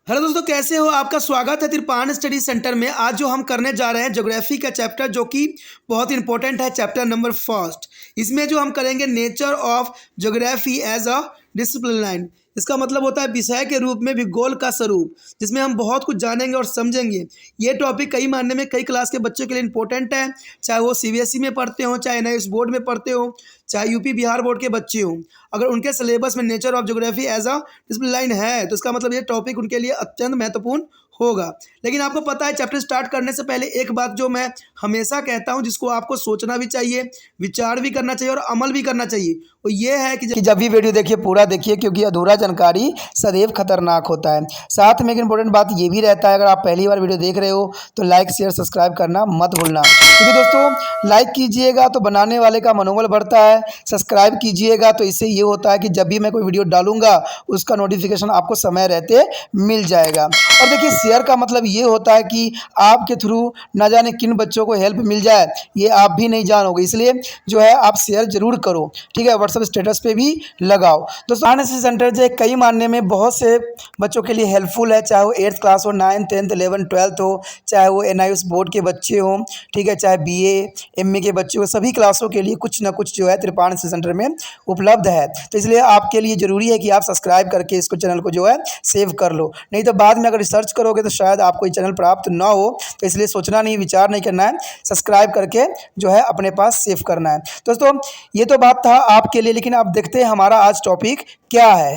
Hello दोस्तों, कैसे हो? आपका स्वागत है तिरपान स्टडी सेंटर में। आज जो हम करने जा रहे हैं ज्योग्राफी का चैप्टर, जो कि बहुत इंपॉर्टेंट है, चैप्टर नंबर फर्स्ट। इसमें जो हम करेंगे nature of geography as a discipline. इसका मतलब होता है विषय के रूप में भूगोल का स्वरूप, जिसमें हम बहुत कुछ जानेंगे और समझेंगे। ये टॉपिक कई मायने में कई क्लास के बच्चों के लिए इंपॉर्टेंट है, चाहे वो सीबीएसई में पढ़ते हो, चाहे एनआईएस बोर्ड में पढ़ते हो, चाहे यूपी बिहार बोर्ड के बच्चे हों। अगर उनके सिलेबस में nature of geography as a discipline है तो इसका मतलब ये टॉपिक उनके लिए अत्यंत महत्वपूर्ण होगा। लेकिन आपको पता है, चैप्टर स्टार्ट करने से पहले एक बात जो मैं हमेशा कहता हूं, जिसको आपको सोचना भी चाहिए, विचार भी करना चाहिए और अमल भी करना चाहिए, वो ये है कि जब भी वीडियो देखिए पूरा देखिए, क्योंकि अधूरा जानकारी सदैव खतरनाक होता है। साथ में एक इंपॉर्टेंट बात ये भी रहता है, अगर आप पहली बार वीडियो देख रहे हो तो लाइक शेयर सब्सक्राइब करना मत भूलना। क्योंकि दोस्तों लाइक कीजिएगा तो बनाने वाले का मनोबल बढ़ता है, सब्सक्राइब कीजिएगा तो इससे ये होता है कि जब भी मैं कोई वीडियो डालूंगा उसका नोटिफिकेशन आपको समय रहते मिल जाएगा। और देखिए, शेयर का मतलब ये होता है कि आपके थ्रू ना जाने किन बच्चों को हेल्प मिल जाए, ये आप भी नहीं जानोगे। इसलिए जो है आप शेयर जरूर करो, ठीक है। व्हाट्सएप स्टेटस पे भी लगाओ। दोस्तों आरएनएस सेंटर जो है कई मानने में बहुत से बच्चों के लिए हेल्पफुल है, चाहे वो 8th क्लास हो, 9th 10th 11th 12th हो, चाहे वो एनआईएस बोर्ड के बच्चे हों, ठीक है, चाहे बीए एमए के बच्चे हो, सभी क्लासों के लिए कुछ ना कुछ जो है तिरपान सेंटर में उपलब्ध है। तो इसलिए आपके लिए ज़रूरी है कि आप सब्सक्राइब करके इसको चैनल को जो है सेव कर लो, नहीं तो बाद में अगर रिसर्च करोगे तो शायद आपको ये चैनल प्राप्त ना हो। तो इसलिए सोचना नहीं, विचार नहीं करना है, सब्सक्राइब करके जो है अपने पास सेव करना है। दोस्तों ये तो बात था आपके लिए, लेकिन अब देखते हैं हमारा आज टॉपिक क्या है।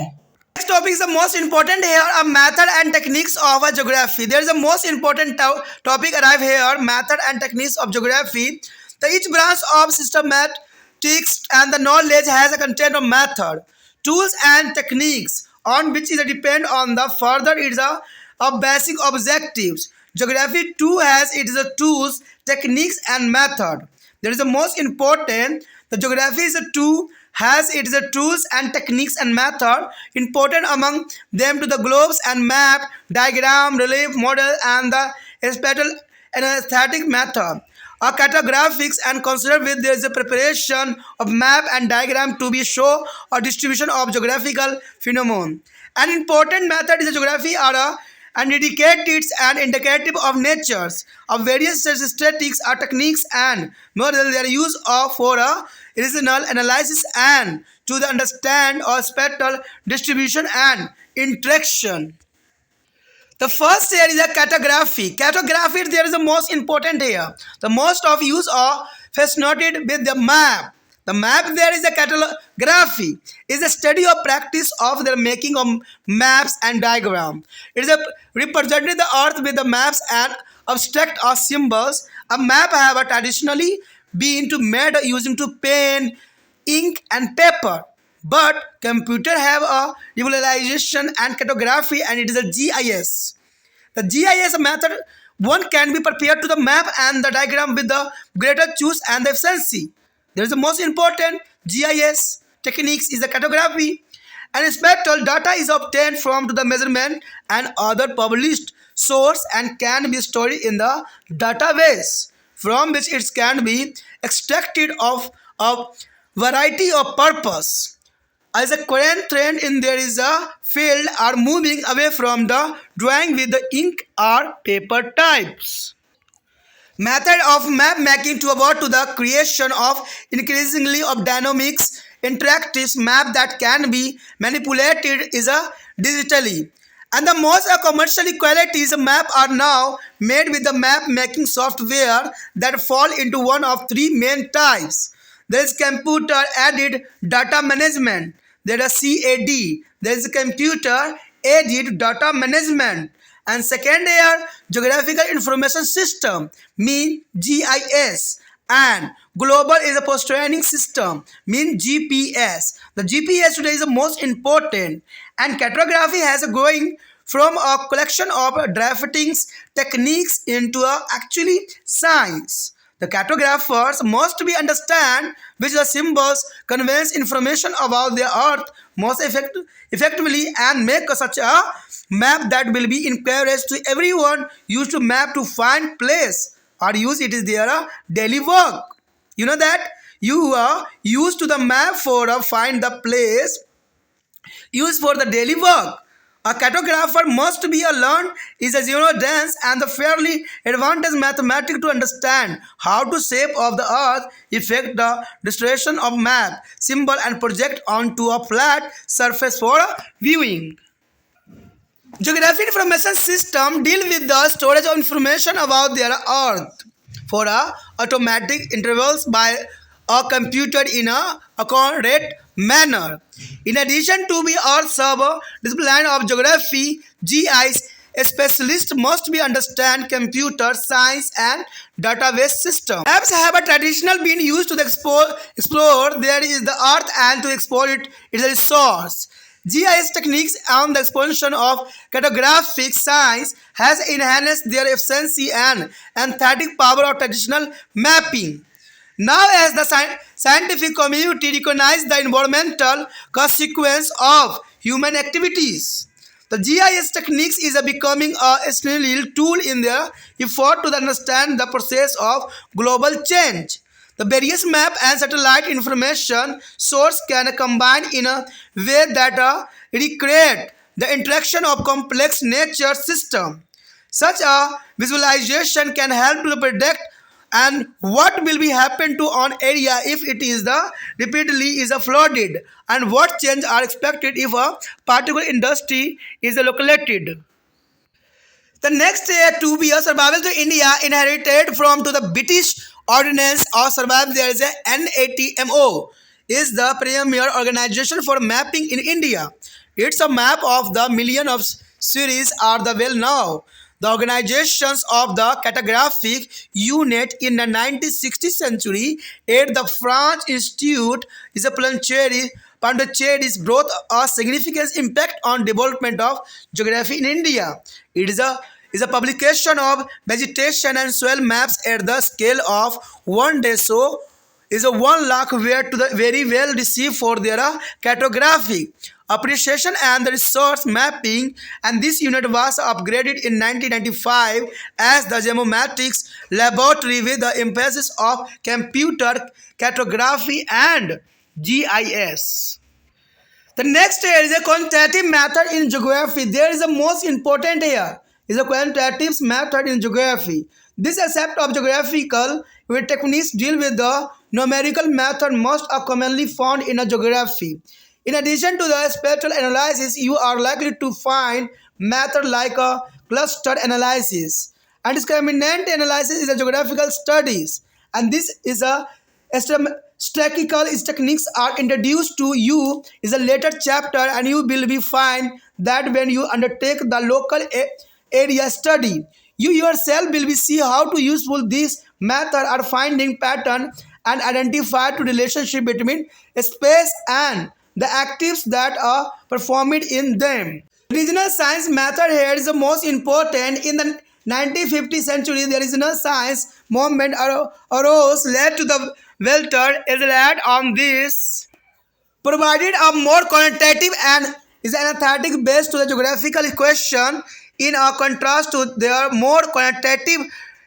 Next topic is the most important here, a method and techniques of a geography. There is a most important topic arrive here, method and techniques of geography. Each branch of systematics and the knowledge has a content of method, tools and techniques on which is depend on the further it is a basic objectives. Geography too has its tools, techniques and method. There is the most important. The geography is a tool has its tools and techniques and method. Important among them to the globes and map, diagram, relief model and the spatial and aesthetic method. A cartographics and consider with there is a preparation of map and diagram to be show a distribution of geographical phenomenon. An important method is a geography are a and indicates and indicative of natures of various statistics or techniques and models they are used of for a regional analysis and to the understand of spectral distribution and interaction. The first here is a cartography. Cartography there is the most important here. The most of use are fascinated with the map. The map there is a cartography is a study of practice of the making of maps and diagram. It is a representing the earth with the maps and abstract or symbols. A map have traditionally been to made using to pen, ink and paper. But computer have a visualization and cartography and it is a GIS. The GIS method one can be prepared to the map and the diagram with the greater choice and the efficiency. There is the most important GIS techniques is the cartography and spectral data is obtained from the measurement and other published source and can be stored in the database from which it can be extracted of a variety of purpose. As a current trend in there is a field are moving away from the drawing with the ink or paper types. Method of map making to about to the creation of increasingly of dynamics interactive map that can be manipulated is a digitally. And the most commercially qualities map are now made with the map making software that fall into one of three main types. There is computer aided data management. There is CAD. There is computer aided data management. And second here, geographical information system mean GIS. And global is a positioning system mean GPS. The GPS today is the most important. And cartography has a growing from a collection of draftings techniques into a actually science. The cartographers must be understand which the symbols conveys information about the earth most effectively and make such a map that will be encouraged to everyone used to map to find place or use it is their daily work. You know that you are used to the map for find the place used for the daily work. A cartographer must be a learned is a zero dense and the fairly advanced mathematics to understand how to shape of the earth effect the distortion of map symbol and project onto a flat surface for viewing. Geography information system deal with the storage of information about their earth for a automatic intervals by a computer in a accurate manner. In addition to be earth server discipline of geography, GIS a specialist must be understand computer science and database system. Maps have a traditional been used to explore there is the earth and to explore it is a resource. GIS techniques and the expansion of cartographic science has enhanced their efficiency and aesthetic power of traditional mapping. Now, as the scientific community recognizes the environmental consequence of human activities, the GIS techniques is becoming a essential tool in their effort to understand the process of global change. The various map and satellite information source can combine in a way that recreate the interaction of complex nature system. Such a visualization can help to predict and what will be happen to an area if it is the repeatedly is flooded and what change are expected if a particular industry is located. The next to be a survival to India inherited from to the British Ordnance or survival there is a NATMO is the premier organization for mapping in India. It's a map of the million of series are the well known. The organizations of the cartographic unit in the 1960th century at the French Institute is a Pondicherry's brought a significant impact on development of geography in India. It is a publication of vegetation and soil maps at the scale of 1 day so is a 1 lakh were to the very well received for their cartographic appreciation and the resource mapping, and this unit was upgraded in 1995 as the geomatics laboratory with the emphasis of computer cartography and GIS. The next here is a quantitative method in geography. There is the most important here is a quantitative method in geography. This aspect of geographical techniques deal with the numerical method most are commonly found in a geography. In addition to the spectral analysis, you are likely to find method like a cluster analysis and discriminant analysis is a geographical studies, and this is a statistical techniques are introduced to you is a later chapter, and you will be find that when you undertake the local area study, you yourself will be see how to useful this method are finding pattern and identify to relationship between space and the actives that are performed in them. Regional science method here is the most important. In the 1950th century, the regional science movement arose led to the Walter Ezellad on this, provided a more quantitative and is an aesthetic base to the geographical question. In a contrast to their more quantitative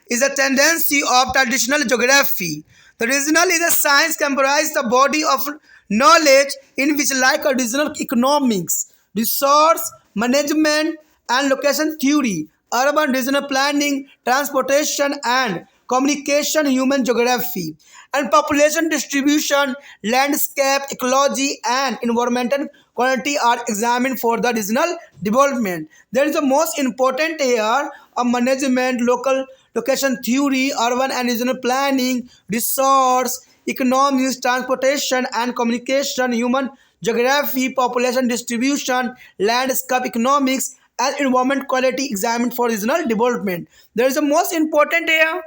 is a tendency of traditional geography. The regional is a science comprised the body of knowledge in which like a regional economics, resource management and location theory, urban regional planning, transportation and communication, human geography, and population distribution, landscape, ecology, and environmental quality are examined for the regional development. There is the most important here a management, local location theory, urban and regional planning, resource, economics, transportation and communication, human geography, population distribution, landscape economics, and environment quality examined for regional development. There is the most important here.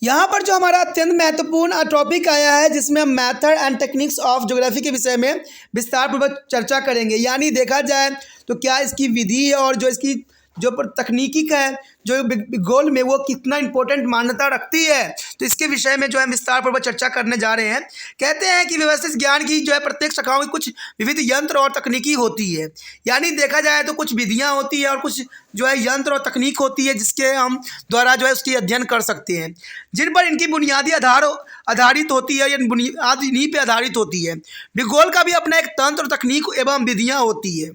यहाँ पर जो हमारा अत्यंत महत्वपूर्ण topic आया है जिसमें हम method and techniques of geography के विषय में विस्तार पूर्वक चर्चा करेंगे। यानी देखा जाए तो क्या इसकी विधि है और जो इसकी जो तकनीकी है जो भूगोल में वो कितना इंपॉर्टेंट मान्यता रखती है, तो इसके विषय में जो है विस्तार पूर्वक चर्चा करने जा रहे हैं। कहते हैं कि व्यवस्थित ज्ञान की जो है प्रत्येक शाखाओं की कुछ विविध यंत्र और तकनीकी होती है। यानी देखा जाए तो कुछ विधियां होती है और कुछ जो है यंत्र और तकनीक होती है जिसके हम द्वारा जो है उसकी अध्ययन कर सकते हैं, जिन पर इनकी बुनियादी आधारित होती है या बुनियादी नींव पर आधारित होती है। भूगोल का भी अपना एक तंत्र, तकनीक एवं विधियाँ होती है।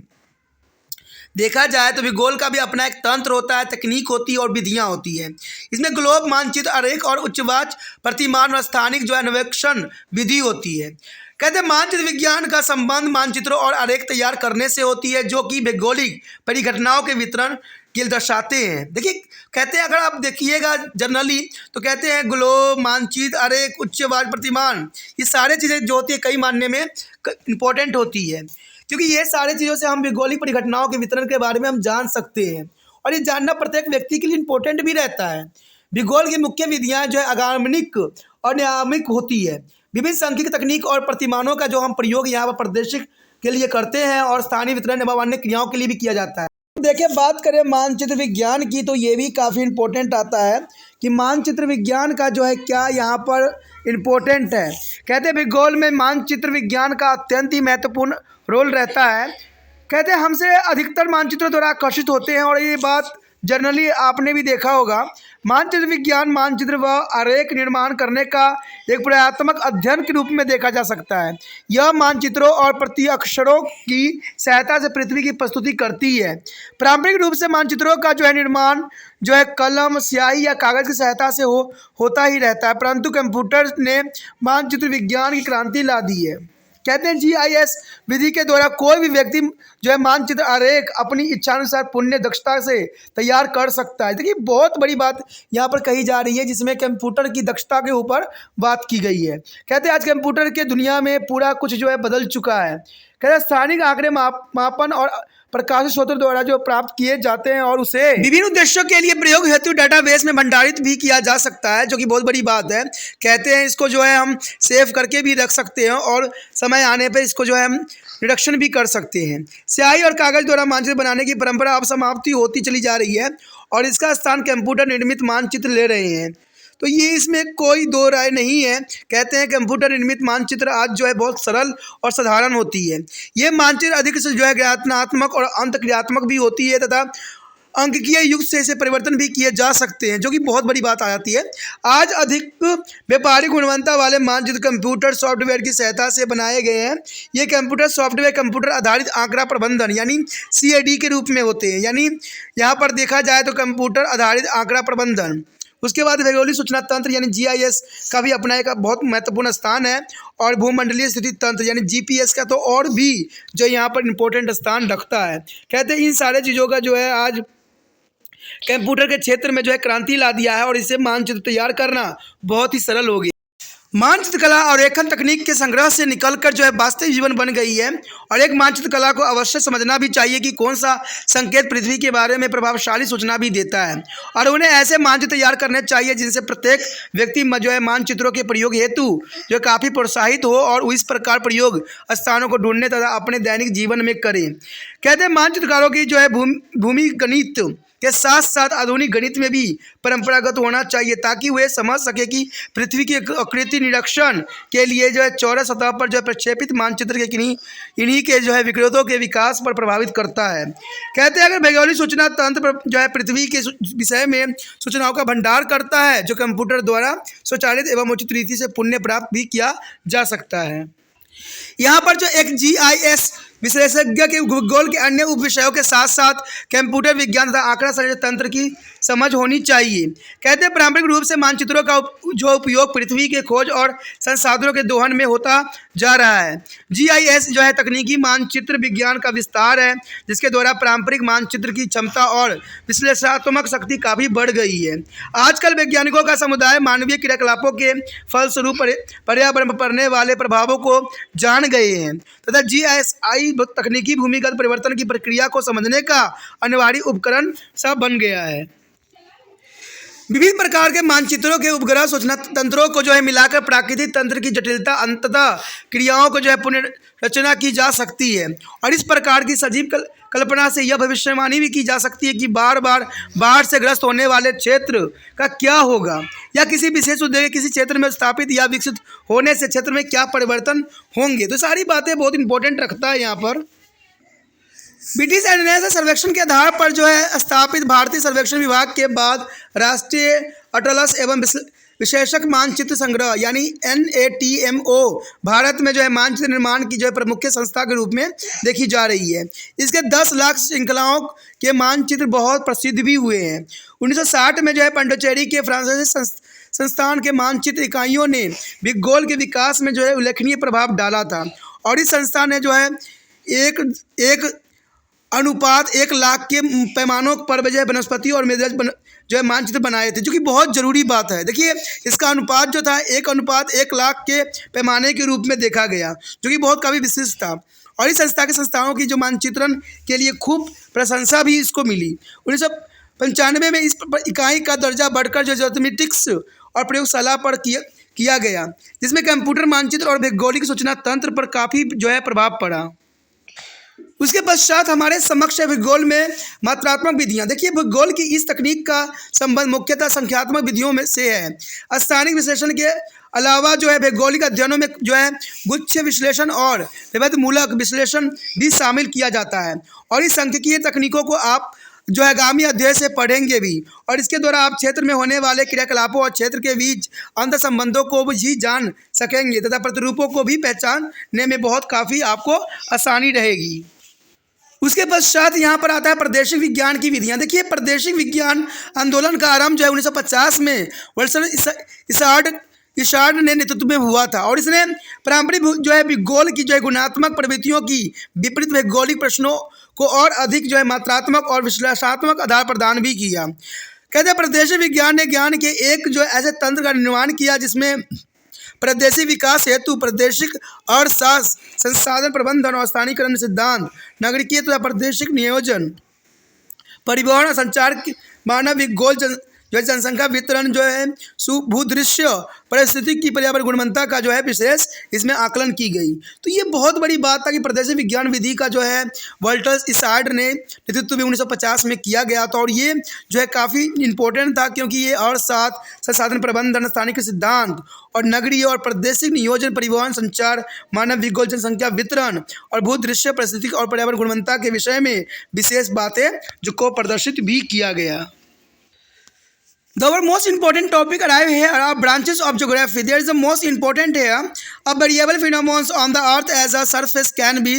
देखा जाए तो भूगोल का भी अपना एक तंत्र होता है, तकनीक होती है और विधियाँ होती है। इसमें ग्लोब, मानचित्र, आरेख और उच्चवाच प्रतिमान और स्थानिक जो है अन्वेषण विधि होती है। कहते हैं मानचित्र विज्ञान का संबंध मानचित्रों और आरेख तैयार करने से होती है, जो कि भौगोलिक परिघटनाओं के वितरण के दर्शाते हैं। देखिए, कहते हैं अगर आप देखिएगा जनरली तो कहते हैं ग्लोब, मानचित्र, आरेख, उच्चवाच प्रतिमान, ये सारे चीज़ें जो होती है कई मानने में इम्पोर्टेंट होती है, क्योंकि ये सारी चीज़ों से हम भौगोलिक परिघटनाओं के वितरण के बारे में हम जान सकते हैं और ये जानना प्रत्येक व्यक्ति के लिए इम्पोर्टेंट भी रहता है। भूगोल की मुख्य विधियाँ जो है आगमनिक और नियामक होती है। विभिन्न सांख्यिकी तकनीक और प्रतिमानों का जो हम प्रयोग यहाँ पर प्रदर्शित के लिए करते हैं और स्थानीय वितरण एवं अन्य क्रियाओं के लिए भी किया जाता है। देखिए, बात करें मानचित्र विज्ञान की तो ये भी काफ़ी इम्पोर्टेंट आता है कि मानचित्र विज्ञान का जो है क्या यहाँ पर इम्पोर्टेंट है। कहते हैं भूगोल में मानचित्र विज्ञान का अत्यंत ही महत्वपूर्ण रोल रहता है। कहते हैं हमसे अधिकतर मानचित्रों द्वारा आकर्षित होते हैं और ये बात जनरली आपने भी देखा होगा। मानचित्र विज्ञान मानचित्र व आरेख निर्माण करने का एक प्रयोगात्मक अध्ययन के रूप में देखा जा सकता है। यह मानचित्रों और प्रत्यक्षरों की सहायता से पृथ्वी की प्रस्तुति करती है। पारंपरिक रूप से मानचित्रों का जो है निर्माण जो है कलम, स्याही या कागज़ की सहायता से होता ही रहता है, परंतु कंप्यूटर ने मानचित्र विज्ञान की क्रांति ला दी है। कहते हैं GIS विधि के द्वारा कोई भी व्यक्ति जो है मानचित्र आरेख अपनी इच्छानुसार पूर्ण दक्षता से तैयार कर सकता है। देखिए, बहुत बड़ी बात यहाँ पर कही जा रही है जिसमें कंप्यूटर की दक्षता के ऊपर बात की गई है। कहते हैं आज कंप्यूटर के दुनिया में पूरा कुछ जो है बदल चुका है। कहते हैं स्थानिक आंकड़े मापन और प्रकाशित स्रोतों द्वारा जो प्राप्त किए जाते हैं और उसे विभिन्न उद्देश्यों के लिए प्रयोग हेतु डाटाबेस में भंडारित भी किया जा सकता है, जो कि बहुत बड़ी बात है। कहते हैं इसको जो है हम सेव करके भी रख सकते हैं और समय आने पर इसको जो है हम रिडक्शन भी कर सकते हैं। स्याही और कागज द्वारा मानचित्र बनाने की परंपरा अब समाप्ति होती चली जा रही है और इसका स्थान कंप्यूटर निर्मित मानचित्र ले रहे हैं। तो ये इसमें कोई दो राय नहीं है। कहते हैं कंप्यूटर निर्मित मानचित्र आज जो है बहुत सरल और साधारण होती है। ये मानचित्र अधिक से जो है ज्ञानात्मक और अंतक्रियात्मक भी होती है तथा अंकीय युग से इसे परिवर्तन भी किए जा सकते हैं, जो कि बहुत बड़ी बात आ जाती है। आज अधिक व्यापारिक गुणवत्ता वाले मानचित्र कंप्यूटर सॉफ्टवेयर की सहायता से बनाए गए हैं। ये कंप्यूटर सॉफ्टवेयर कंप्यूटर आधारित आंकड़ा प्रबंधन यानी CAD के रूप में होते हैं। यानी यहाँ पर देखा जाए तो कंप्यूटर आधारित आंकड़ा प्रबंधन। उसके बाद भौगोलिक सूचना तंत्र यानी GIS का भी अपना एक बहुत महत्वपूर्ण स्थान है और भूमंडलीय स्थिति तंत्र यानी GPS का तो और भी जो यहाँ पर इम्पोर्टेंट स्थान रखता है। कहते हैं इन सारे चीज़ों का जो है आज कंप्यूटर के क्षेत्र में जो है क्रांति ला दिया है और इससे मानचित्र तैयार करना बहुत ही सरल हो गया। मानचित्र कला और रेखन तकनीक के संग्रह से निकलकर जो है वास्तविक जीवन बन गई है और एक मानचित्र कला को अवश्य समझना भी चाहिए कि कौन सा संकेत पृथ्वी के बारे में प्रभावशाली सूचना भी देता है और उन्हें ऐसे मानचित्र तैयार करने चाहिए जिनसे प्रत्येक व्यक्ति जो है मानचित्रों के प्रयोग हेतु जो काफ़ी प्रोत्साहित हो और इस प्रकार प्रयोग स्थानों को ढूंढने तथा अपने दैनिक जीवन में करें। कहते हैं मानचित्रकारों की जो है भूमि गणित के साथ साथ आधुनिक गणित में भी परंपरागत होना चाहिए ताकि वे समझ सके कि पृथ्वी की आकृति निरीक्षण के लिए जो है चौरस सतह पर जो है प्रक्षेपित मानचित्र के इन्हीं के जो है विकृतों के विकास पर प्रभावित करता है। कहते हैं अगर भौगोलिक सूचना तंत्र जो है पृथ्वी के विषय में सूचनाओं का भंडार करता है जो कंप्यूटर द्वारा स्वचालित एवं उचित रीति से पुण्य प्राप्त भी किया जा सकता है। यहाँ पर जो एक GIS विशेषज्ञ के भूगोल के अन्य उप विषयों के साथ साथ कंप्यूटर विज्ञान तथा आंकड़ा संचार तंत्र की समझ होनी चाहिए। कहते हैं पारंपरिक रूप से मानचित्रों का जो उपयोग पृथ्वी के खोज और संसाधनों के दोहन में होता जा रहा है। GIS जो है तकनीकी मानचित्र विज्ञान का विस्तार है जिसके द्वारा पारंपरिक मानचित्र की क्षमता और विश्लेषणात्मक शक्ति काफ़ी बढ़ गई है। आजकल वैज्ञानिकों का समुदाय मानवीय क्रियाकलापों के फलस्वरूप पर्यावरण पर पड़ने वाले प्रभावों को जान गए हैं तथा GIS तकनीकी भूमिगत परिवर्तन की प्रक्रिया को समझने का अनिवार्य उपकरण सा बन गया है। विभिन्न प्रकार के मानचित्रों के उपग्रह सूचना तंत्रों को जो है मिलाकर प्राकृतिक तंत्र की जटिलता अंततः क्रियाओं को जो है पुनर्रचना की जा सकती है और इस प्रकार की सजीव कल्पना से यह भविष्यवाणी भी की जा सकती है कि बार बार बाढ़ से ग्रस्त होने वाले क्षेत्र का क्या होगा या किसी विशेष उद्योग किसी क्षेत्र में स्थापित या विकसित होने से क्षेत्र में क्या परिवर्तन होंगे। तो सारी बातें बहुत इंपॉर्टेंट रखता है। यहाँ पर ब्रिटिश एनएसए सर्वेक्षण के आधार पर जो है स्थापित भारतीय सर्वेक्षण विभाग के बाद राष्ट्रीय अटलस एवं विशेषक मानचित्र संग्रह यानी NATMO भारत में जो है मानचित्र निर्माण की जो है प्रमुख संस्था के रूप में देखी जा रही है। इसके 10 लाख श्रृंखलाओं के मानचित्र बहुत प्रसिद्ध भी हुए हैं। 1960 में जो है पंडिचेरी के फ्रांसीसी संस्थान के मानचित्र इकाइयों ने भूगोल के विकास में जो है उल्लेखनीय प्रभाव डाला था और इस संस्था ने जो है एक अनुपात 1 लाख के पैमानों पर जो है वनस्पति और मृदा जो है मानचित्र बनाए थे, जो कि बहुत ज़रूरी बात है। देखिए इसका अनुपात जो था 1:1 लाख के पैमाने के रूप में देखा गया, जो कि बहुत काफ़ी विशिष्ट था और इस संस्था के संस्थाओं की जो मानचित्रण के लिए खूब प्रशंसा भी इसको मिली। 1995 में इस इकाई का दर्जा बढ़कर जो ज्योमेट्रिक्स और प्रयोगशाला पर किया गया, जिसमें कंप्यूटर मानचित्र और भौगोलिक सूचना तंत्र पर काफ़ी जो है प्रभाव पड़ा। उसके पश्चात हमारे समक्ष भूगोल में मात्रात्मक विधियां। देखिए भूगोल की इस तकनीक का संबंध मुख्यतः संख्यात्मक विधियों में से है। स्थानिक विश्लेषण के अलावा जो है भौगोलिक अध्ययनों में जो है गुच्छ विश्लेषण और विविध मूलक विश्लेषण भी शामिल किया जाता है और इस सांख्यिकीय तकनीकों को आप जो है आगामी अध्याय से पढ़ेंगे भी और इसके द्वारा आप क्षेत्र में होने वाले क्रियाकलापों और क्षेत्र के बीच अंतर संबंधों को भी जान सकेंगे तथा प्रतिरूपों को भी पहचानने में बहुत काफ़ी आपको आसानी रहेगी। उसके पश्चात यहाँ पर आता है प्रादेशिक विज्ञान की विधियाँ। देखिए प्रादेशिक विज्ञान आंदोलन का आरंभ जो है 1950 में वर्सन इशार्ड ने नेतृत्व में हुआ था और इसने पारंपरिक जो है भूगोल की जो है गुणात्मक प्रवृत्तियों की विपरीत भौगोलिक प्रश्नों को और अधिक जो है मात्रात्मक और विश्लेषणात्मक आधार प्रदान भी किया। कहते हैं प्रादेशिक विज्ञान ने ज्ञान के एक जो ऐसे तंत्र का निर्माण किया जिसमें प्रादेशिक विकास हेतु प्रादेशिक अर्थशास्त्र, संसाधन प्रबंधन और स्थानीयकरण सिद्धांत, नागरिकीय तथा प्रादेशिक नियोजन, परिवहन और संचार, मानव भूगोल, जो है जनसंख्या वितरण, जो है भूदृश्य परिस्थिति की पर्यावरण गुणवत्ता का जो है विशेष इसमें आकलन की गई। तो ये बहुत बड़ी बात था कि प्रादेशिक विज्ञान विधि का जो है वाल्टर इसार्ड ने नेतृत्व में 1950 में किया गया था और ये जो है काफ़ी इम्पोर्टेंट था क्योंकि ये अर्थशास्त्र, संसाधन प्रबंधन, स्थानिक सिद्धांत और नगरीय और प्रादेशिक नियोजन, परिवहन, संचार, मानव भूगोल, जनसंख्या वितरण और भूदृश्य परिस्थिति और पर्यावरण गुणवत्ता के विषय में विशेष बातें जो को प्रदर्शित भी किया गया। The most important topic arrive here are branches of geography. There is the most important here. A variable phenomena on the earth as a surface can be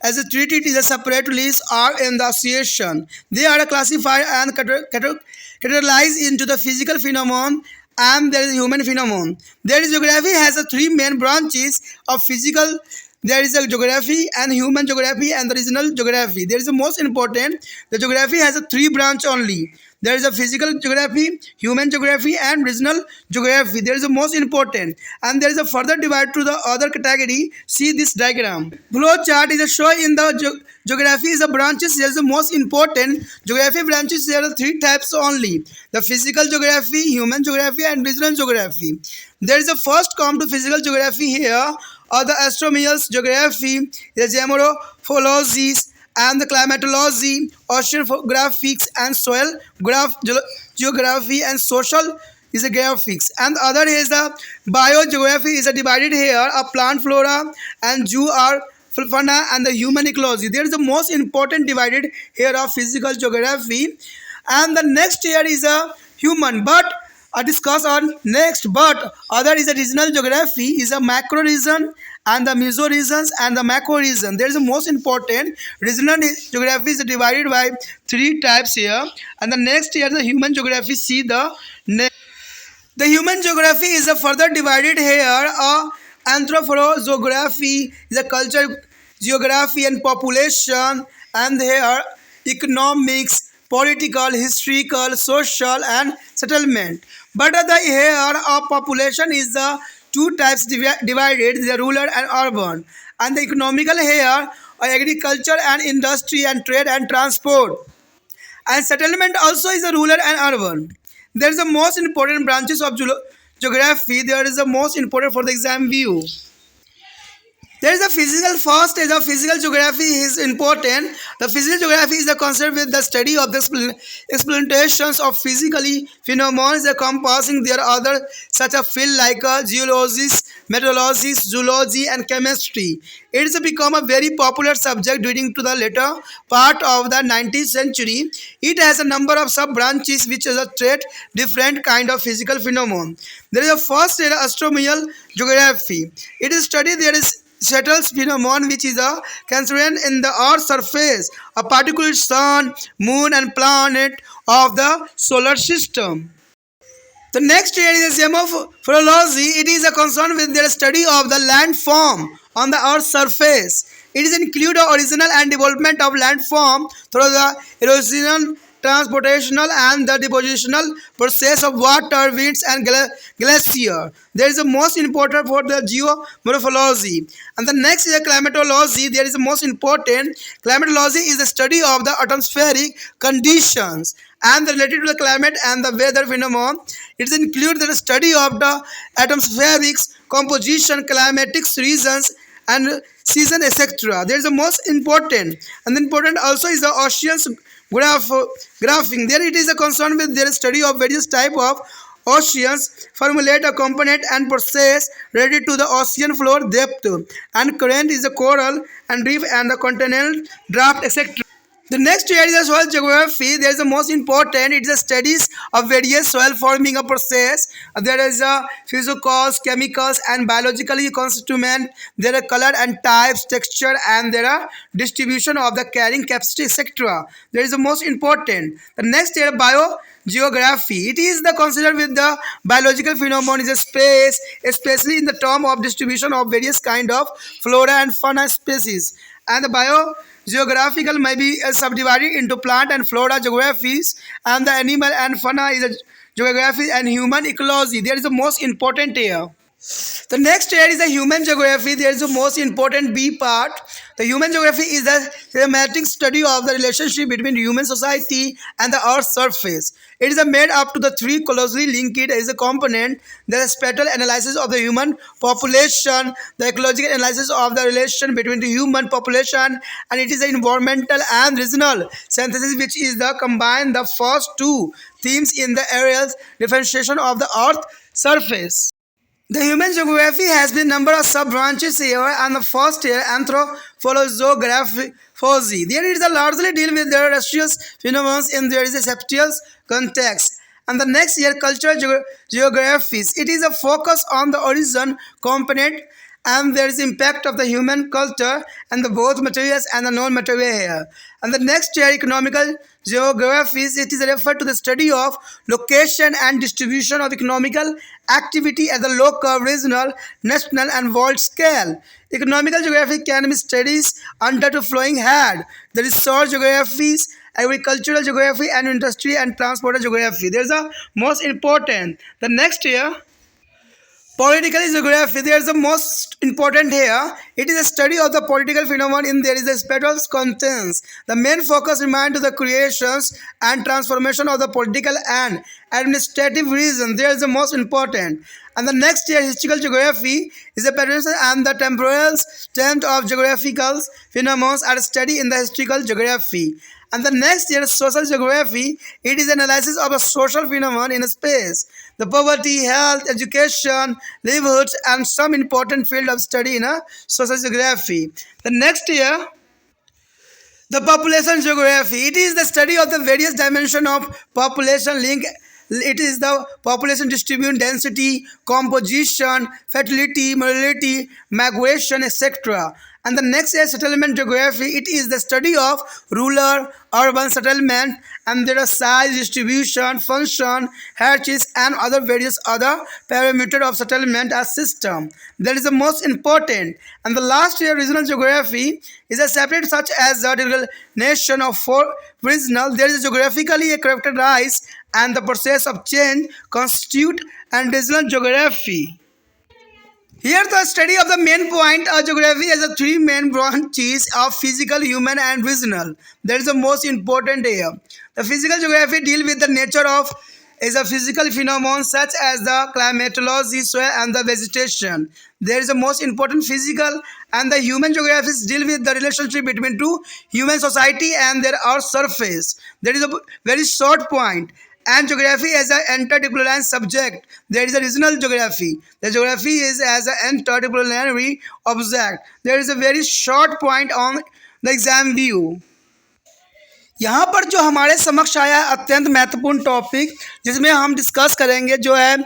as treated as a separate list or in the association. They are classified and categorized into the physical phenomenon and there is human phenomenon. There is geography has a 3 main branches of physical. There is a geography and human geography and the regional geography. There is the most important. The geography has a 3 branch only. There is a physical geography, human geography and regional geography. There is the most important and there is a further divide to the other category. See this diagram. Below chart is a show in the geography is the branches. There is the most important geography branches. There are 3 types only. The physical geography, human geography and regional geography. There is a first come to physical geography here or the astronomical geography, the geomorphology and the climatology, oceanographics and soil geography and social is a graphics, and the other is the biogeography is a divided here a plant flora and zoo or fauna and the human ecology. There is the most important divided here of physical geography, and the next here is a human but discuss on next but other is a regional geography is a macro region and the meso regions and the macro region. There is the most important regional geography is divided by 3 types here, and the next here the human geography. See the next. The human geography is a further divided here. Anthropogeography is a culture geography and population, and here economics, political, historical, social and settlement. But the here of population is the 2 types divided, the rural and urban, and the economical here are agriculture and industry and trade and transport, and settlement also is a rural and urban. There is the most important branches of geography. There is the most important for the exam view. There is a physical first is a physical geography is important. The physical geography is the concept with the study of the explanations of physically phenomena encompassing their other such a field like geologists, meteorology, zoology, and chemistry. It has become a very popular subject during to the later part of the 19th century. It has a number of sub-branches which illustrate different kind of physical phenomenon. There is a first area, astronomical geography. It is studied there is settles phenomenon which is a concern in the earth's surface, a particular sun, moon, and planet of the solar system. The next area is geomorphology. It is a concern with the study of the landform on the Earth's surface. It is include the original and development of landform through the erosional, transportational, and the depositional process of water, winds, and glacier. There is the most important for the geomorphology. And the next is the climatology. There is the most important. Climatology is the study of the atmospheric conditions and related to the climate and the weather phenomenon. It includes the study of the atmospheric composition, climatic regions, and season, etc. There is the most important, and the important also is the oceans graphing. There it is a concern with their study of various type of oceans, formulate a component and process related to the ocean floor depth and current is the coral and reef and the continental draft, etc. The next area is soil geography. There is the most important. It is the studies of various soil forming a process. There is a physical, chemicals, and biologically constituent. There are color and types, texture, and there are distribution of the carrying capacity, etc. There is the most important. The next area biogeography. It is the considered with the biological phenomenon is a space, especially in the term of distribution of various kind of flora and fauna species. And the geographical may be subdivided into plant and flora geographies, and the animal and fauna is a geography and human ecology. There is the most important here. The next area is the human geography. There is the most important B part. The human geography is the systematic study of the relationship between human society and the Earth's surface. It is made up to the three closely linked as a component. The spatial analysis of the human population, the ecological analysis of the relation between the human population, and it is the environmental and regional synthesis, which is the combine the first two themes in the areas differentiation of the Earth surface. The human geography has been number of sub-branches here, and the first here anthropology. There it is largely deal with the terrestrial phenomena in there is a spatial context. And the next year cultural geographies. It is a focus on the origin component and there is impact of the human culture and the both materials and the non-material here. And the next year economical geographies, it is referred to the study of location and distribution of economical activity at the local, regional, national and world scale. Economical geography can be studies under the flowing head. The resource geographies, agricultural geography and industry and transport geography. There's a most important. The next year political geography, there is the most important here. It is a study of the political phenomenon in there is a spatial contents. The main focus remains to the creations and transformation of the political and administrative reason. There is the most important. And the next year, historical geography is a pattern and the temporal strength of geographical phenomena are studied in the historical geography. And the next year, social geography, it is analysis of a social phenomenon in space. The poverty, health, education, livelihoods, and some important field of study in a social geography. The next year, the population geography, it is the study of the various dimensions of population link. It is the population distribution, density, composition, fertility, mortality, migration, etc. And the next is settlement geography. It is the study of rural, urban settlement and their size, distribution, function, heritage and other various other parameters of settlement as system. That is the most important. And the last year regional geography is a separate such as the nation of four regional. There is geographically a characterized and the process of change constitute and regional geography. Here the study of the main point of geography has the three main branches of physical, human and regional. That is the most important here. The physical geography deal with the nature of is a physical phenomenon such as the climatology, soil and the vegetation. There is the most important physical and the human geographies deal with the relationship between two human society and their earth surface. There is a very short point. and geography as an interdisciplinary subject. There is a regional geography. The geography is as an interdisciplinary object. There is a very short point on the exam view. यहाँ पर जो हमारे समक्ष आया है अत्यंत महत्वपूर्ण topic, जिसमें हम डिस्कस करेंगे जो है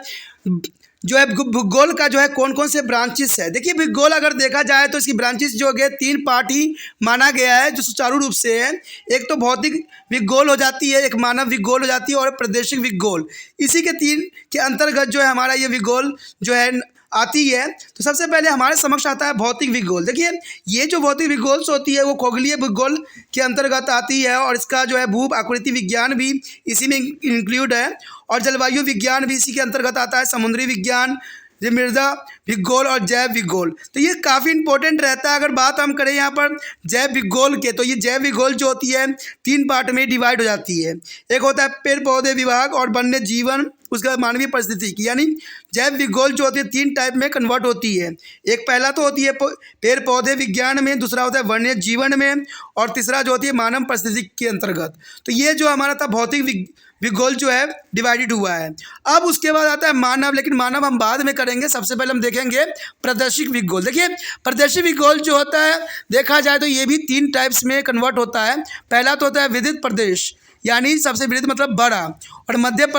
भूगोल का जो है कौन कौन से ब्रांचेस है। देखिए भूगोल अगर देखा जाए तो इसकी ब्रांचेस जो है 3 पार्ट ही माना गया है जो सुचारू रूप से है। एक तो भौतिक भूगोल हो जाती है, एक मानव भूगोल हो जाती है और प्रादेशिक भूगोल। इसी के 3 के अंतर्गत जो है हमारा ये भूगोल जो है आती है। तो सबसे पहले हमारे समक्ष आता है भौतिक भूगोल। देखिए ये जो भौतिक भूगोल होती है वो खगोलीय भूगोल के अंतर्गत आती है और इसका जो है भू आकृति विज्ञान भी इसी में इंक्लूड है और जलवायु विज्ञान भी इसी के अंतर्गत आता है, समुद्री विज्ञान, मृदा भूगोल और जैव भूगोल। तो ये काफ़ी इंपॉर्टेंट रहता है। अगर बात हम करें यहाँ पर जैव भूगोल के, तो ये जैव भूगोल जो होती है 3 पार्ट में डिवाइड हो जाती है। एक होता है पेड़ पौधे विभाग और वन्य जीवन, उसके बाद मानवीय परिस्थिति, यानी जैव भूगोल जो होती है 3 टाइप में कन्वर्ट होती है। एक पहला तो होती है पेड़ पौधे विज्ञान में, दूसरा होता है वन्य जीवन में और तीसरा जो होती है मानव परिस्थिति के अंतर्गत। तो ये जो हमारा था भौतिक भूगोल जो है डिवाइडेड हुआ है। अब उसके बाद आता है मानव, लेकिन मानव हम बाद में करेंगे। सबसे पहले हम देखेंगे प्रादेशिक भूगोल। देखिए प्रादेशिक भूगोल जो होता है देखा जाए तो ये भी 3 टाइप्स में कन्वर्ट होता है। पहला तो होता है विविध प्रदेश, यानी सबसे विविध मतलब बड़ा, और मध्यम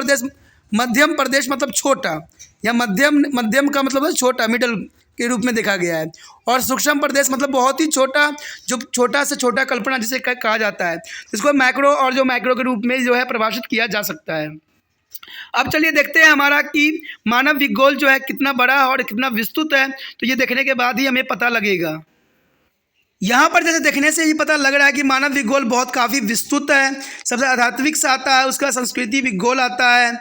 प्रदेश मतलब छोटा, या मध्यम का मतलब छोटा, मिडल के रूप में देखा गया है, और सूक्ष्म प्रदेश मतलब बहुत ही छोटा, जो छोटा से छोटा कल्पना जिसे कहा जाता है। इसको मैक्रो और जो माइक्रो के रूप में जो है परिभाषित किया जा सकता है। अब चलिए देखते हैं हमारा कि मानव भूगोल जो है कितना बड़ा और कितना विस्तृत है। तो ये देखने के बाद ही हमें पता लगेगा। यहाँ पर जैसे देखने से ही पता लग रहा है कि मानव भूगोल बहुत काफ़ी विस्तृत है। सबसे आध्यात्मिक से आता है, उसका संस्कृति भूगोल आता है,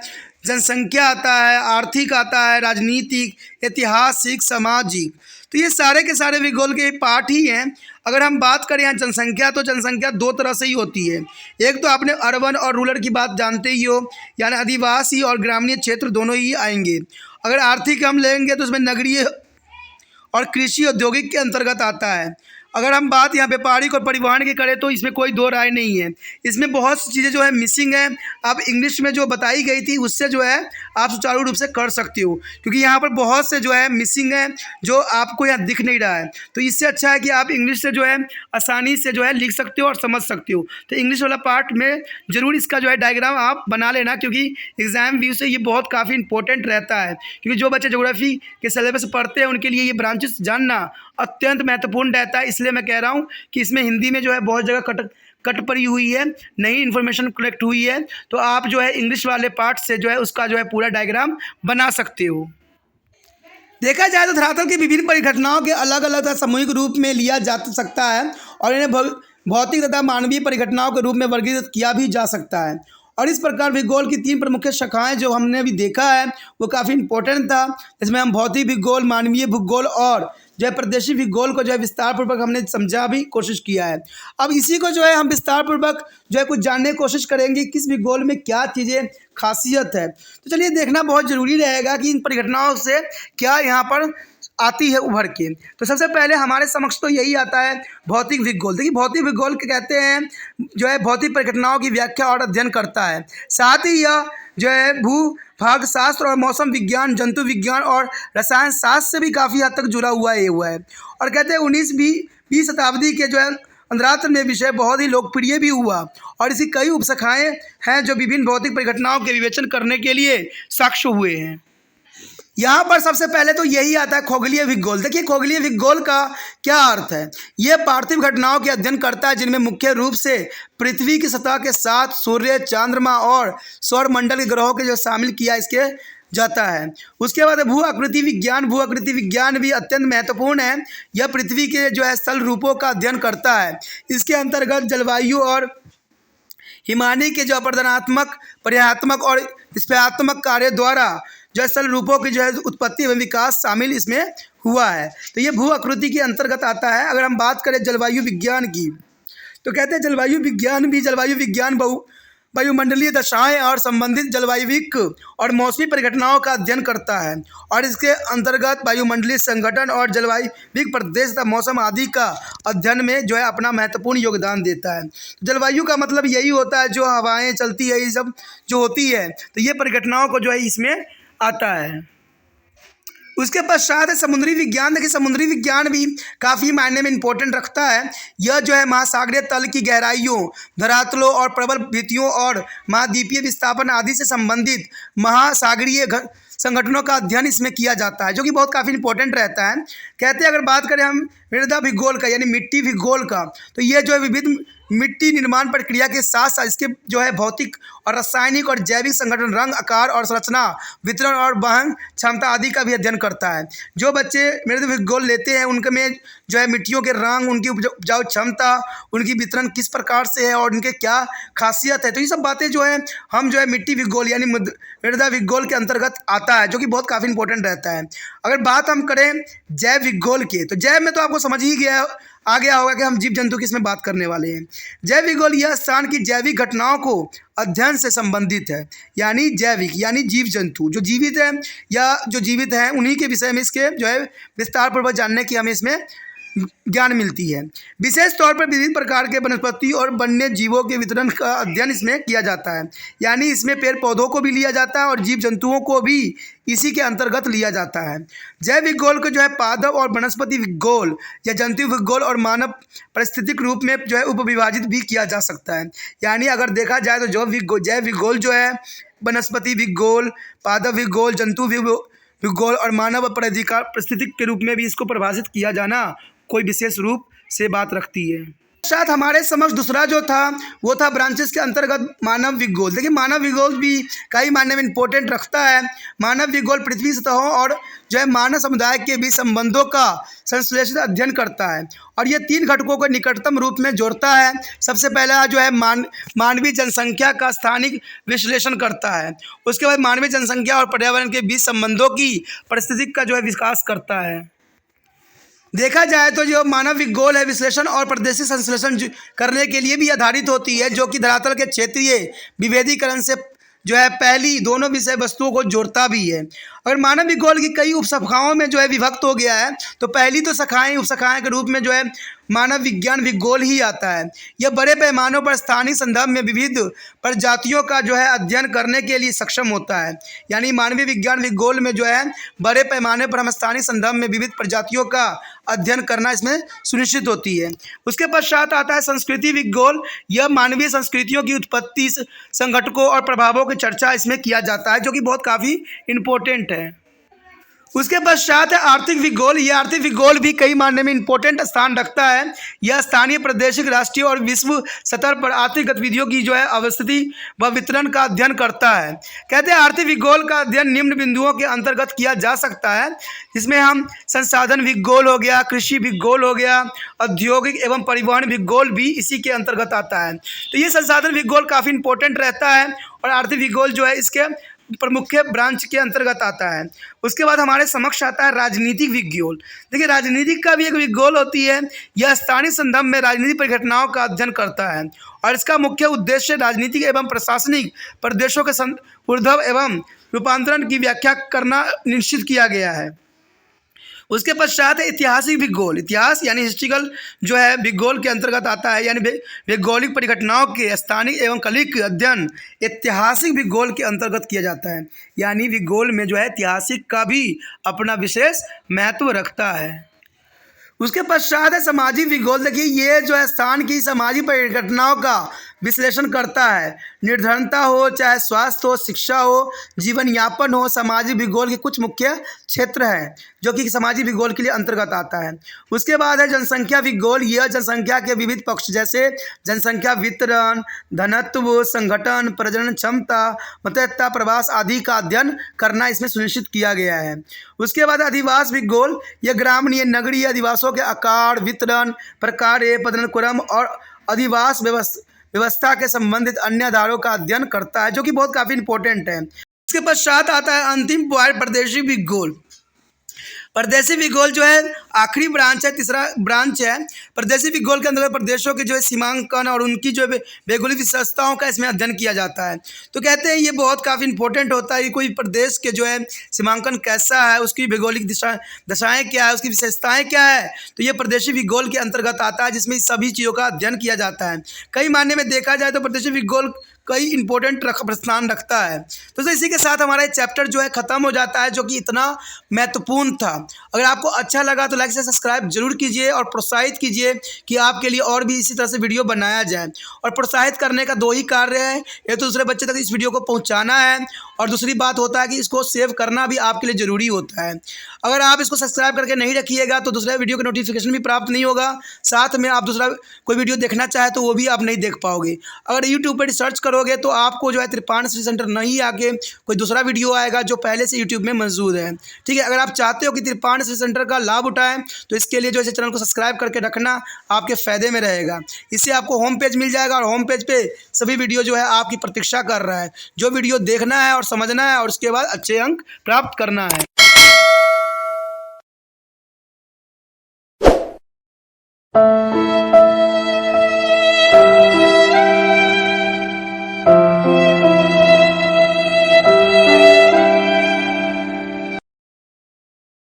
जनसंख्या आता है, आर्थिक आता है, राजनीतिक, ऐतिहासिक, सामाजिक। तो ये सारे के सारे भूगोल के पार्ट ही हैं। अगर हम बात करें यहाँ जनसंख्या, तो जनसंख्या 2 तरह से ही होती है। एक तो आपने अर्बन और रूरल की बात जानते ही हो, यानी आदिवासी और ग्रामीण क्षेत्र दोनों ही आएंगे। अगर आर्थिक हम लेंगे तो उसमें नगरीय और कृषि औद्योगिक के अंतर्गत आता है। अगर हम बात यहाँ व्यापारिक और परिवहन की करें तो इसमें कोई 2 राय नहीं है। इसमें बहुत सी चीज़ें जो है मिसिंग है। आप इंग्लिश में जो बताई गई थी उससे जो है आप सुचारू रूप से कर सकते हो, क्योंकि यहाँ पर बहुत से जो है मिसिंग है जो आपको यहाँ दिख नहीं रहा है। तो इससे अच्छा है कि आप इंग्लिश से जो है आसानी से जो है लिख सकते हो और समझ सकते हो। तो इंग्लिश वाला पार्ट में ज़रूर इसका जो है डायग्राम आप बना लेना, क्योंकि एग्ज़ाम व्यू से ये बहुत काफ़ी इंपॉर्टेंट रहता है। क्योंकि जो बच्चे ज्योग्राफी के सिलेबस पढ़ते हैं उनके लिए ये ब्रांचेस जानना अत्यंत महत्वपूर्ण रहता है। इसलिए मैं कह रहा हूँ कि इसमें हिंदी में जो है बहुत जगह कट पड़ी हुई है, नई इन्फॉर्मेशन कलेक्ट हुई है। तो आप जो है इंग्लिश वाले पार्ट से जो है उसका जो है पूरा डायग्राम बना सकते हो। देखा जाए तो धरातल की विभिन्न परिघटनाओं के अलग अलग सामूहिक रूप में लिया जा सकता है और इन्हें भौतिक तथा मानवीय परिघटनाओं के रूप में वर्गीकृत किया भी जा सकता है। और इस प्रकार भूगोल की 3 प्रमुख शाखाएं जो हमने अभी देखा है वो काफ़ी इंपॉर्टेंट था। इसमें हम भौतिक भूगोल, मानवीय भूगोल और जो है प्रादेशिक भूगोल को जो है विस्तारपूर्वक हमने समझा भी कोशिश किया है। अब इसी को जो है हम विस्तारपूर्वक जो है कुछ जानने की कोशिश करेंगे किस भूगोल में क्या चीज़ें खासियत है। तो चलिए देखना बहुत ज़रूरी रहेगा कि इन परिघटनाओं से क्या यहाँ पर आती है उभर के। तो सबसे पहले हमारे समक्ष तो यही आता है भौतिक भूगोल। देखिए भौतिक भूगोल के कहते हैं जो है भौतिक परिघटनाओं की व्याख्या और अध्ययन करता है। साथ ही यह जो है भूभाग शास्त्र और मौसम विज्ञान, जंतु विज्ञान और रसायन शास्त्र से भी काफ़ी हद तक जुड़ा हुआ है। और कहते हैं 19वीं शताब्दी के जो है अंतरात्र में विषय बहुत ही लोकप्रिय भी हुआ और इसकी कई उपशाखाएं हैं जो विभिन्न भौतिक परिघटनाओं के विवेचन करने के लिए साक्ष्य हुए हैं। यहाँ पर सबसे पहले तो यही आता है खगोलीय भूगोल। देखिए खगोलीय भूगोल का क्या अर्थ है। ये पार्थिव घटनाओं के अध्ययन करता है जिनमें मुख्य रूप से पृथ्वी की सतह के साथ सूर्य, चंद्रमा और सौरमंडल के ग्रहों के जो शामिल किया इसके जाता है। उसके बाद भू आकृति विज्ञान। भू आकृति विज्ञान भी अत्यंत महत्वपूर्ण है। यह पृथ्वी के जो है स्थल रूपों का अध्ययन करता है। इसके अंतर्गत जलवायु और हिमानी के जो अपरदनात्मक, पर्यायात्मक और स्पेयात्मक कार्य द्वारा जो स्थल रूपों की जो है उत्पत्ति एवं विकास शामिल इसमें हुआ है। तो ये भू आकृति के अंतर्गत आता है। अगर हम बात करें जलवायु विज्ञान की तो कहते हैं जलवायु विज्ञान वायुमंडलीय दशाएं और संबंधित जलवायविक और मौसमी परिघटनाओं का अध्ययन करता है और इसके अंतर्गत वायुमंडलीय संगठन और जलवायविक प्रदेश तथा मौसम आदि का अध्ययन में जो है अपना महत्वपूर्ण योगदान देता है। जलवायु का मतलब यही होता है जो हवाएं चलती है, ये सब जो होती है, तो ये परिघटनाओं को जो है इसमें आता है। उसके पश्चात है समुद्री विज्ञान। देखिए समुद्री विज्ञान भी काफ़ी मायने में इंपॉर्टेंट रखता है। यह जो है महासागरीय तल की गहराइयों, धरातलों और प्रबल भित्तियों और महाद्वीपीय विस्थापन आदि से संबंधित महासागरीय संगठनों का अध्ययन इसमें किया जाता है, जो कि बहुत काफ़ी इंपॉर्टेंट रहता है। कहते हैं अगर बात करें हम मृदा भूगोल का यानी मिट्टी भूगोल का, तो ये जो है विविध मिट्टी निर्माण प्रक्रिया के साथ साथ इसके जो है भौतिक और रासायनिक और जैविक संगठन, रंग, आकार और संरचना, वितरण और वहन क्षमता आदि का भी अध्ययन करता है। जो बच्चे मृदा भूगोल लेते हैं उनके में जो है मिट्टियों के रंग, उनकी उपजाऊ क्षमता, उनकी वितरण किस प्रकार से है और उनके क्या खासियत है, तो ये सब बातें जो है हम जो है मिट्टी भूगोल यानी मृदा भूगोल के अंतर्गत आता है, जो कि बहुत काफ़ी इंपॉर्टेंट रहता है। अगर बात हम करें जैव भूगोल की, तो जैव में तो आपको समझ ही आ गया होगा कि हम जीव जंतु की इसमें बात करने वाले हैं। जैव भूगोल यह स्थान की जैविक घटनाओं को अध्ययन से संबंधित है, यानी जैविक यानी जीव जंतु जो जीवित है या जो जीवित हैं उन्हीं के विषय में इसके जो है विस्तार पूर्वक जानने की हमें इसमें ज्ञान मिलती है। विशेष तौर पर विभिन्न प्रकार के वनस्पति और वन्य जीवों के वितरण का अध्ययन इसमें किया जाता है, यानी इसमें पेड़ पौधों को भी लिया जाता है और जीव जंतुओं को भी इसी के अंतर्गत लिया जाता है। जैव भूगोल को जो है पादप और वनस्पति भूगोल या जंतु भूगोल और मानव पारिस्थितिक रूप में जो है उपविभाजित भी किया जा सकता है। यानी अगर देखा जाए तो जो जैव भूगोल जो है वनस्पति भूगोल, पादप भूगोल, जंतु भूगोल और मानव पारिस्थितिक के रूप में भी इसको परिभाषित किया जाना कोई विशेष रूप से बात रखती है। साथ हमारे समक्ष दूसरा जो था वो था ब्रांचेस के अंतर्गत मानव भूगोल। देखिए मानव भूगोल भी कई मायने में इंपॉर्टेंट रखता है। मानव भूगोल पृथ्वी सतहों और जो है मानव समुदाय के बीच संबंधों का संश्लेषित अध्ययन करता है और ये 3 घटकों को निकटतम रूप में जोड़ता है। सबसे पहला जो है मानवीय जनसंख्या का स्थानिक विश्लेषण करता है। उसके बाद मानवीय जनसंख्या और पर्यावरण के बीच संबंधों की परिस्थिति का जो है विकास करता है। देखा जाए तो जो मानव भूगोल है विश्लेषण और प्रादेशिक संश्लेषण करने के लिए भी आधारित होती है, जो कि धरातल के क्षेत्रीय विभेदीकरण से जो है पहली दोनों विषय वस्तुओं को जोड़ता भी है। अगर मानव भूगोल की कई उपशाखाओं में जो है विभक्त हो गया है, तो पहली तो शाखाएं उपशाखाएं के रूप में जो है मानव विज्ञान भूगोल ही आता है। यह बड़े पैमानों पर स्थानीय संदर्भ में विविध प्रजातियों का जो है अध्ययन करने के लिए सक्षम होता है। यानी मानवीय विज्ञान भूगोल में जो है बड़े पैमाने पर हम स्थानीय संदर्भ में विविध प्रजातियों का अध्ययन करना इसमें सुनिश्चित होती है। उसके पश्चात आता है संस्कृति भूगोल। यह मानवीय संस्कृतियों की उत्पत्ति, संघटकों और प्रभावों की चर्चा इसमें किया जाता है, जो कि बहुत काफ़ी इम्पोर्टेंट है। उसके पश्चात है आर्थिक भूगोल। यह आर्थिक भूगोल भी कई मायने में इंपॉर्टेंट स्थान रखता है। यह स्थानीय, प्रादेशिक, राष्ट्रीय और विश्व सतह पर आर्थिक गतिविधियों की जो है अवस्थिति व वितरण का अध्ययन करता है। कहते हैं आर्थिक भूगोल का अध्ययन निम्न बिंदुओं के अंतर्गत किया जा सकता है, जिसमें हम संसाधन भूगोल हो गया, कृषि भूगोल हो गया, औद्योगिक एवं परिवहन भूगोल भी इसी के अंतर्गत आता है। तो ये संसाधन भूगोल काफ़ी इंपॉर्टेंट रहता है और आर्थिक भूगोल जो है इसके प्रमुख ब्रांच के अंतर्गत आता है। उसके बाद हमारे समक्ष आता है राजनीतिक भूगोल। देखिए राजनीतिक का भी एक भूगोल होती है। यह स्थानीय संदर्भ में राजनीतिक परिघटनाओं का अध्ययन करता है और इसका मुख्य उद्देश्य राजनीतिक एवं प्रशासनिक प्रदेशों के उद्भव एवं रूपांतरण की व्याख्या करना निश्चित किया गया है। उसके पश्चात है ऐतिहासिक भूगोल। इतिहास यानी हिस्ट्रिकल जो है भूगोल के अंतर्गत आता है, यानी भौगोलिक परिघटनाओं के स्थानिक एवं कालिक अध्ययन ऐतिहासिक भूगोल के अंतर्गत किया जाता है। यानी भूगोल में जो है ऐतिहासिक का भी अपना विशेष महत्व रखता है। उसके पश्चात है सामाजिक भूगोल। देखिए ये जो है स्थान की सामाजिक परिघटनाओं का विश्लेषण करता है। निर्धनता हो, चाहे स्वास्थ्य हो, शिक्षा हो, जीवन यापन हो, सामाजिक भूगोल के कुछ मुख्य क्षेत्र हैं जो कि सामाजिक भूगोल के लिए अंतर्गत आता है। उसके बाद है जनसंख्या भूगोल। यह जनसंख्या के विविध पक्ष जैसे जनसंख्या वितरण, घनत्व, संगठन, प्रजनन क्षमता, मतदाता, प्रवास आदि का अध्ययन करना इसमें सुनिश्चित किया गया है। उसके बाद अधिवास भूगोल। यह ग्रामीण नगरीय अधिवासों के आकार, वितरण, प्रकार, पदानुक्रम और अधिवास व्यवस्था के संबंधित अन्य आधारों का अध्ययन करता है, जो कि बहुत काफ़ी इंपॉर्टेंट है। इसके पश्चात आता है अंतिम पॉइंट प्रादेशिक भूगोल। परदेशी भूगोल जो है आखिरी ब्रांच है, तीसरा ब्रांच है। परदेशी भूगोल के अंदर प्रदेशों के जो है सीमांकन और उनकी जो है भौगोलिक विशेषताओं का इसमें अध्ययन किया जाता है। तो कहते हैं ये बहुत काफ़ी इंपॉर्टेंट होता है कि कोई प्रदेश के जो है सीमांकन कैसा है, उसकी भौगोलिक दशाएँ क्या है, उसकी विशेषताएँ क्या है, तो ये प्रदेशी भूगोल के अंतर्गत आता है, जिसमें सभी चीज़ों का अध्ययन किया जाता है। कई मायने में देखा जाए तो प्रदेशी भूगोल कई इंपॉर्टेंट स्थान रखता है। तो इसी के साथ हमारा चैप्टर जो है ख़त्म हो जाता है, जो कि इतना महत्वपूर्ण था। अगर आपको अच्छा लगा तो लाइक से सब्सक्राइब जरूर कीजिए और प्रोत्साहित कीजिए कि आपके लिए और भी इसी तरह से वीडियो बनाया जाए। और प्रोत्साहित करने का 2 ही कार्य है, एक तो दूसरे बच्चे तक इस वीडियो को पहुँचाना है, और दूसरी बात होता है कि इसको सेव करना भी आपके लिए ज़रूरी होता है। अगर आप इसको सब्सक्राइब करके नहीं रखिएगा तो दूसरे वीडियो का नोटिफिकेशन भी प्राप्त नहीं होगा, साथ में आप दूसरा कोई वीडियो देखना चाहे तो वो भी आप नहीं देख पाओगे। अगर यूट्यूब पर सर्च करोगे तो आपको जो है त्रिपाण स्टडी सेंटर नहीं आके कोई दूसरा वीडियो आएगा जो पहले से यूट्यूब में मौजूद है। ठीक है, अगर आप चाहते हो कि त्रिपाण स्टडी सेंटर का लाभ उठाएं तो इसके लिए जो है चैनल को सब्सक्राइब करके रखना आपके फ़ायदे में रहेगा। इससे आपको होम पेज मिल जाएगा और होम पेज पे सभी वीडियो जो है आपकी प्रतीक्षा कर रहा है। जो वीडियो देखना है और समझना है और उसके बाद अच्छे अंक प्राप्त करना है।